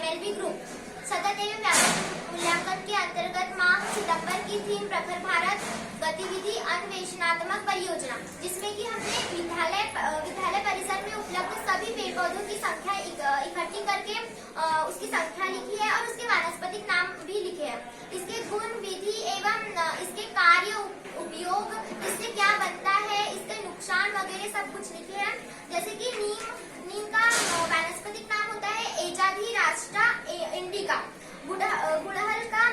MLB group सतत एवं व्यापक मूल्यांकन के अंतर्गत माह सितंबर की थीम प्रखर भारत गतिविधि अन्वेषणात्मक परियोजना, जिसमें कि हमने विद्यालय परिसर में उपलब्ध सभी पेड़ पौधों की संख्या इकट्ठी करके उसकी संख्या लिखी है और उसके वानस्पतिक नाम भी लिखे हैं। इसके गुण, विधि एवं इसके कार्य, उपयोग, इससे क्या बनता है, इसके नुकसान वगैरह सब कुछ लिखे हैं। जैसे कि नीम का वानस्पतिक नाम होता है एजाधिराष्ट्रा इंडिका। गुड़हल का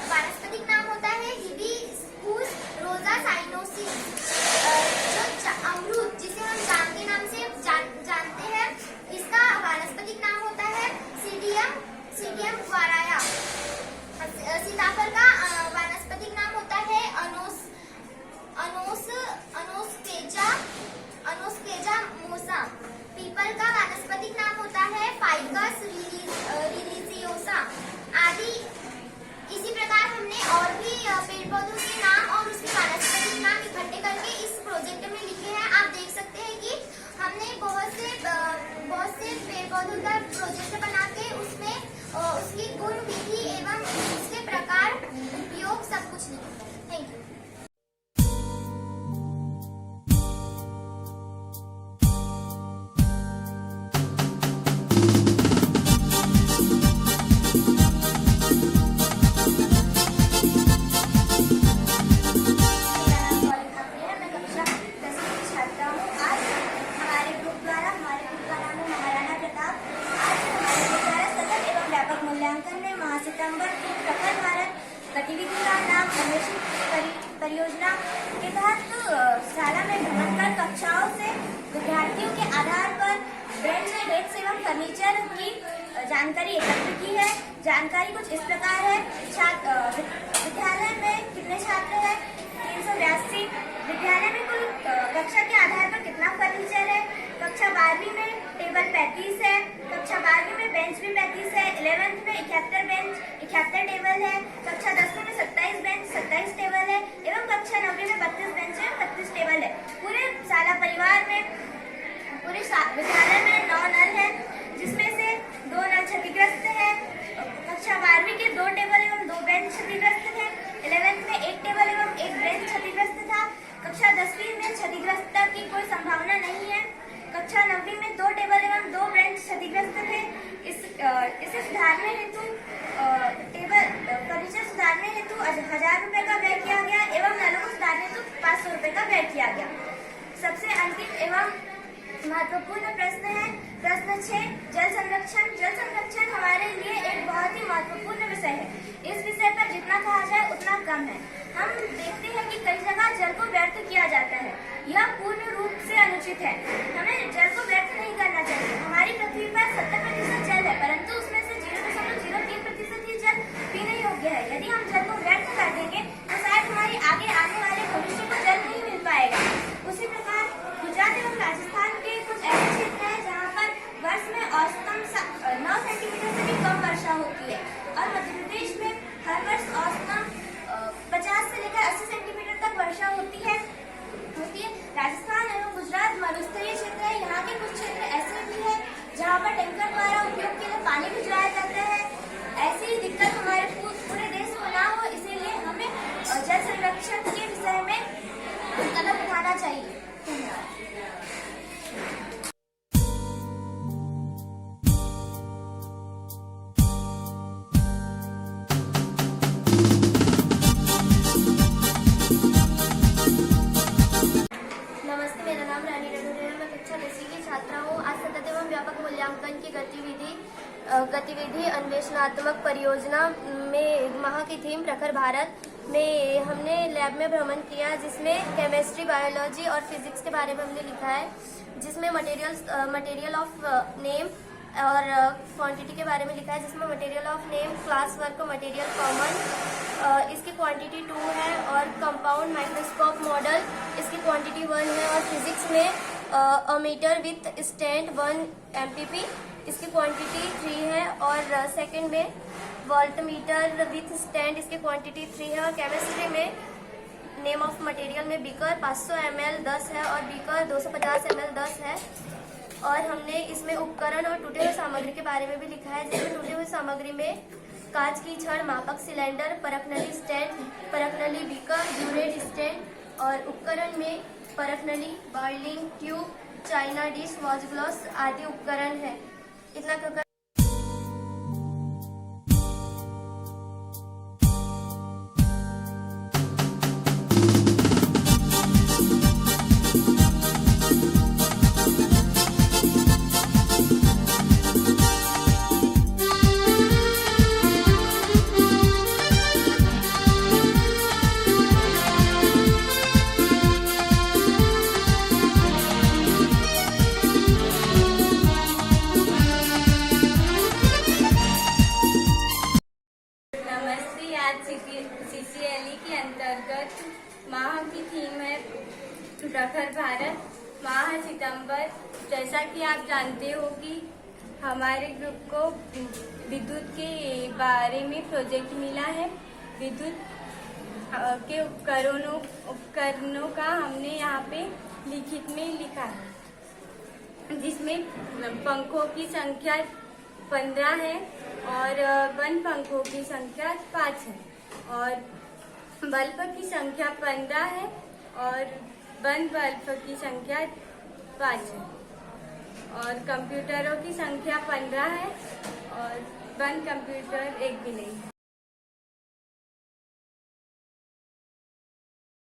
वानस्पतिक नाम होता है हिबिस्कुस रोजा साइनोसिस। जो अमरूद, जिसे हम जाम के नाम से जानते हैं, इसका वानस्पतिक नाम होता है सीडियम गुआराया। सीताफल का वानस्पतिक नाम होता है अनोस्पेजा मोसा। पीपल का वानस्पतिक नाम होता है फाइकस रिलिजियोसा आदि। इसी प्रकार हमने और भी पेड़ पौधों के नाम और उसके वानस्पतिक नाम इकट्ठे करके इस प्रोजेक्ट में लिखे हैं। आप देख सकते हैं कि हमने बहुत से पेड़ पौधों का प्रोजेक्ट बना के उसमें उसकी गुण, विधि एवं उसके प्रकार, उपयोग सब कुछ लिखा है। Thank you. सितंबर की प्रखर भारत गतिविधि का नाम अन्वेषण परियोजना के तहत शाला में भ्रमण कर कक्षाओं से विद्यार्थियों के आधार पर बेंच, डेस्क एवं फर्नीचर की जानकारी एकत्र की है। जानकारी कुछ इस प्रकार है। विद्यालय में कितने छात्र हैं? 382। विद्यालय में कुल कक्षा के आधार पर कितना फर्नीचर है? कक्षा 12वीं में टेबल 35 है। कक्षा 12वीं में बेंच भी 35 है। 11th में 71 बेंच, 71 टेबल है। कक्षा 10वीं में 27 बेंच, 27 टेबल है एवं कक्षा 9वीं में 32 बेंच है, 32 टेबल है। पूरे शाला परिवार में पूरे विद्यालय में 9 नल है, जिसमें से 2 नल क्षतिग्रस्त है। कक्षा 12वीं के 2 टेबल एवं 2 बेंच क्षतिग्रस्त है। 11th में 1 टेबल एवं 1 बेंच क्षतिग्रस्त था। कक्षा 10वीं में क्षतिग्रस्तता की कोई संभावना नहीं है। कक्षा 9वीं में 2 टेबल एवं 2 बेंच क्षतिग्रस्त थे। इसे सुधारने हेतु फर्नीचर सुधारने हेतु 1000 रुपए का व्यय किया गया एवं नलों को सुधारने हेतु 500 रुपए का व्यय किया गया। सबसे अंतिम एवं महत्वपूर्ण प्रश्न है प्रश्न 6, जल संरक्षण। जल संरक्षण हमारे लिए एक बहुत ही महत्वपूर्ण विषय है। इस विषय पर जितना कहा जाए उतना कम है। हम देखते हैं कि कई जगह जल को व्यर्थ किया जाता है। यह पूर्ण रूप से अनुचित है। हमें जल को व्यर्थ नहीं करना चाहिए। हमारी पृथ्वी पर 70% जल है, परंतु उसमें से 0.03% ही जल पीने योग्य है। यदि हम जल को व्यर्थ कर देंगे तो शायद हमारी आने वाले भविष्य को जल नहीं मिल पाएगा। उसी प्रकार गुजरात एवं राजस्थान के कुछ ऐसे क्षेत्र हैं जहाँ पर वर्ष में औसतन 9 सेंटीमीटर से भी कम वर्षा होती है और मध्य प्रदेश में हर वर्ष औसतन 50 से लेकर 80 सेंटीमीटर तक वर्षा होती है। राजस्थान एवं गुजरात मरुस्थलीय क्षेत्र है। यहाँ के कुछ क्षेत्र ऐसे भी है जहाँ पर टैंकर द्वारा उपयोग के लिए पानी भिजवाया जाता है। ऐसी दिक्कत हमारे पूरे देश को ना हो, इसीलिए हमें जल संरक्षण के विषय में कदम उठाना चाहिए। नमस्ते, मेरा नाम रानी रघुवीर है। मैं कक्षा 10वीं की छात्रा हूँ। आज सतत एवं व्यापक मूल्यांकन की गतिविधि अन्वेषणात्मक परियोजना में माह की थीम प्रखर भारत में हमने लैब में भ्रमण किया, जिसमें केमिस्ट्री, बायोलॉजी और फिजिक्स के बारे में हमने लिखा है, जिसमें मटेरियल ऑफ नेम और क्वांटिटी के बारे में लिखा है, जिसमें material of name class work material common, इसकी क्वांटिटी 2 है, और कंपाउंड माइक्रोस्कोप मॉडल इसकी क्वांटिटी 1 है, और फिजिक्स में मीटर विथ स्टैंड 1 MPP इसकी क्वांटिटी 3 है, और सेकंड में वोल्टमीटर विथ स्टैंड इसकी क्वांटिटी 3 है, और केमिस्ट्री में नेम ऑफ मटेरियल में बीकर 500 ml 10 है, और बीकर 250 ml 10 है। और हमने इसमें उपकरण और टूटे हुए सामग्री के बारे में भी लिखा है, जिसमें टूटे हुए सामग्री में कांच की छड़, मापक सिलेंडर, परखनली स्टैंड, परखनली बीकर, ड्यूरेट स्टैंड और उपकरण में परखनली, boiling tube, China dish, watch glass आदि उपकरण है। इतना कर नमस्ते। आज CCLE के अंतर्गत माह की थीम है प्रखर भारत, माह सितंबर। जैसा कि आप जानते हो कि हमारे ग्रुप को विद्युत के बारे में प्रोजेक्ट मिला है। विद्युत के उपकरणों का हमने यहाँ पे लिखित में लिखा है, जिसमें पंखों की संख्या 15 है और बंद पंखों की संख्या 5 है और बल्ब की संख्या 15 है और बंद बल्ब की संख्या 5 है और कंप्यूटरों की संख्या 15 है और बंद कंप्यूटर एक भी नहीं है।